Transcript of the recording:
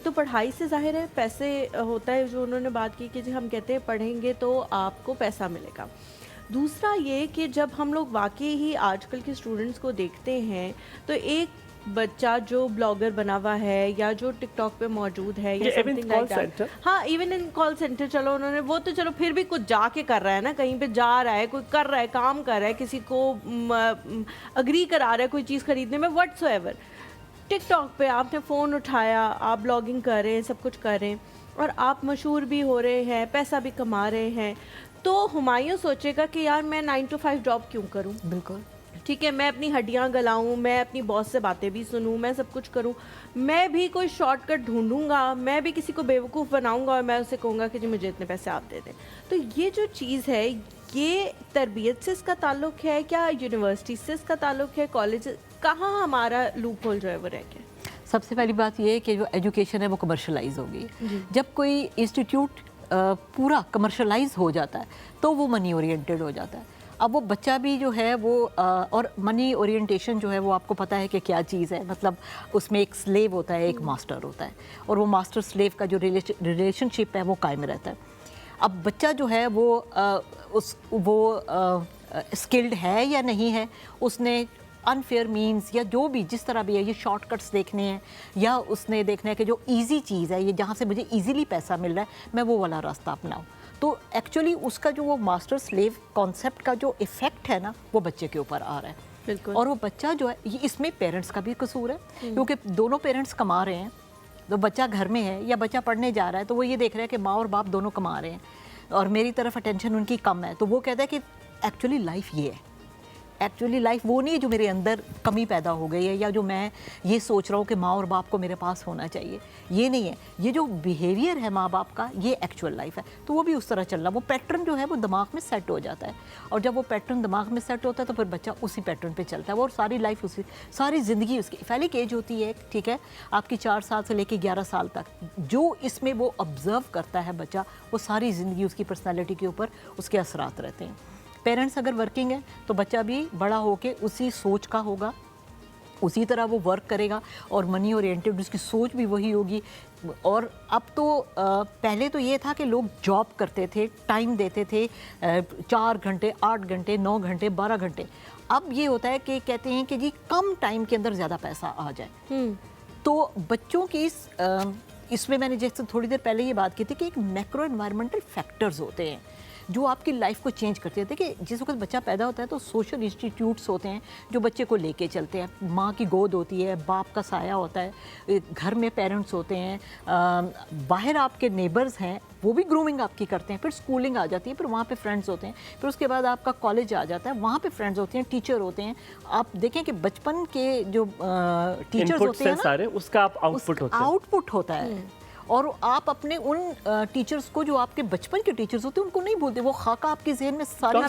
तो पढ़ाई से ज़ाहिर है पैसे होता है, जो उन्होंने बात की कि जी हम कहते हैं पढ़ेंगे तो आपको पैसा मिलेगा। दूसरा ये कि जब हम लोग वाक़ई ही आजकल के स्टूडेंट्स को देखते हैं, तो एक बच्चा जो ब्लॉगर बना हुआ है या जो टिकटॉक पे मौजूद है या ये even something call like that, centre. हाँ, इवन इन कॉल सेंटर, चलो उन्होंने वो तो चलो फिर भी कुछ जाके कर रहा है ना, कहीं पे जा रहा है, कोई कर रहा है, काम कर रहा है, किसी को अग्री करा रहा है कोई चीज़ खरीदने में, व्हाट्सएवर। टिकटॉक पे आपने फ़ोन उठाया, आप ब्लॉगिंग कर रहे हैं, सब कुछ कर रहे हैं और आप मशहूर भी हो रहे हैं, पैसा भी कमा रहे हैं, तो हुमायूं सोचेगा कि यार मैं 9 to 5 जॉब क्यों करूं? बिल्कुल। ठीक है, मैं अपनी हड्डियां गलाऊं, मैं अपनी बॉस से बातें भी सुनूं, मैं सब कुछ करूं, मैं भी कोई शॉर्टकट ढूंढूंगा, मैं भी किसी को बेवकूफ़ बनाऊंगा और मैं उसे कहूँगा कि जी मुझे इतने पैसे आप दे दें। तो ये जो चीज़ है, ये तरबियत से इसका ताल्लुक है क्या, यूनिवर्सिटी से इसका ताल्लुक है, कॉलेज, कहाँ हमारा लूप होल जो है वो रह गया? सबसे पहली बात ये है कि जो एजुकेशन है वो कमर्शलाइज हो गई। जब कोई इंस्टीट्यूट पूरा कमर्शलाइज हो जाता है तो वो मनी ओरिएंटेड हो जाता है। अब वो बच्चा भी जो है वो और मनी ओरिएंटेशन जो है वो आपको पता है कि क्या चीज़ है, मतलब उसमें एक स्लेव होता है, एक मास्टर होता है, और वो मास्टर स्लेव का जो रिलेशनशिप है वो कायम रहता है। अब बच्चा जो है वो स्किल्ड है या नहीं है, उसने अनफेयर मीन्स या जो भी जिस तरह भी है, ये शॉर्टकट्स देखने हैं या उसने देखना है कि जो इजी चीज़ है, ये जहाँ से मुझे इजीली पैसा मिल रहा है, मैं वो वाला रास्ता अपनाऊँ। तो एक्चुअली उसका जो वो मास्टर स्लेव कॉन्सेप्ट का जो इफ़ेक्ट है ना, वो बच्चे के ऊपर आ रहा है। बिल्कुल। और वो बच्चा जो है, ये इसमें पेरेंट्स का भी कसूर है, क्योंकि दोनों पेरेंट्स कमा रहे हैं। तो बच्चा घर में है या बच्चा पढ़ने जा रहा है, तो वो ये देख रहा है कि माँ और बाप दोनों कमा रहे हैं और मेरी तरफ अटेंशन उनकी कम है, तो वो कहता है कि एक्चुअली लाइफ ये है। एक्चुअली लाइफ वो नहीं है जो मेरे अंदर कमी पैदा हो गई है या जो मैं ये सोच रहा हूँ कि माँ और बाप को मेरे पास होना चाहिए, ये नहीं है। ये जो बिहेवियर है माँ बाप का, ये एक्चुअल लाइफ है। तो वो भी उस तरह चल रहा, वो पैटर्न जो है वो दिमाग में सेट हो जाता है, और जब वो पैटर्न दिमाग में सेट होता है तो फिर बच्चा उसी पैटर्न पे चलता है, वो और सारी लाइफ उसी, सारी ज़िंदगी उसकी फैलिक एज होती है, ठीक है, आपकी 4 साल से लेकर 11 साल तक, जो इसमें वो ऑब्ज़र्व करता है बच्चा, वो सारी ज़िंदगी उसकी पर्सनैलिटी के ऊपर उसके असरात रहते हैं। पेरेंट्स अगर वर्किंग है तो बच्चा भी बड़ा होके उसी सोच का होगा, उसी तरह वो वर्क करेगा और मनी ओरिएंटेड उसकी सोच भी वही होगी। और अब तो पहले तो ये था कि लोग जॉब करते थे, टाइम देते थे 4 घंटे, 8 घंटे, 9 घंटे, 12 घंटे। अब ये होता है कि कहते हैं कि जी कम टाइम के अंदर ज़्यादा पैसा आ जाए। तो बच्चों की इसमें मैंने जैसे थोड़ी देर पहले ये बात की थी कि एक मैक्रो एनवायरमेंटल फैक्टर्स होते हैं जो आपकी लाइफ को चेंज करते हैं। देखिए, जिस वक्त बच्चा पैदा होता है तो सोशल इंस्टीट्यूट्स होते हैं जो बच्चे को लेके चलते हैं। माँ की गोद होती है, बाप का साया होता है, घर में पेरेंट्स होते हैं, बाहर आपके नेबर्स हैं, वो भी ग्रूमिंग आपकी करते हैं, फिर स्कूलिंग आ जाती है, फिर वहाँ पे फ्रेंड्स होते हैं, फिर उसके बाद आपका कॉलेज आ जाता है, वहाँ पे फ्रेंड्स होते हैं, टीचर होते हैं। आप देखें कि बचपन के जो टीचर्स होते हैं ना, उसका आप आउटपुट होता है। और आप अपने उन टीचर्स को जो आपके बचपन के टीचर्स होते हैं उनको नहीं भूलते, वो खाका आपके जहन में सारी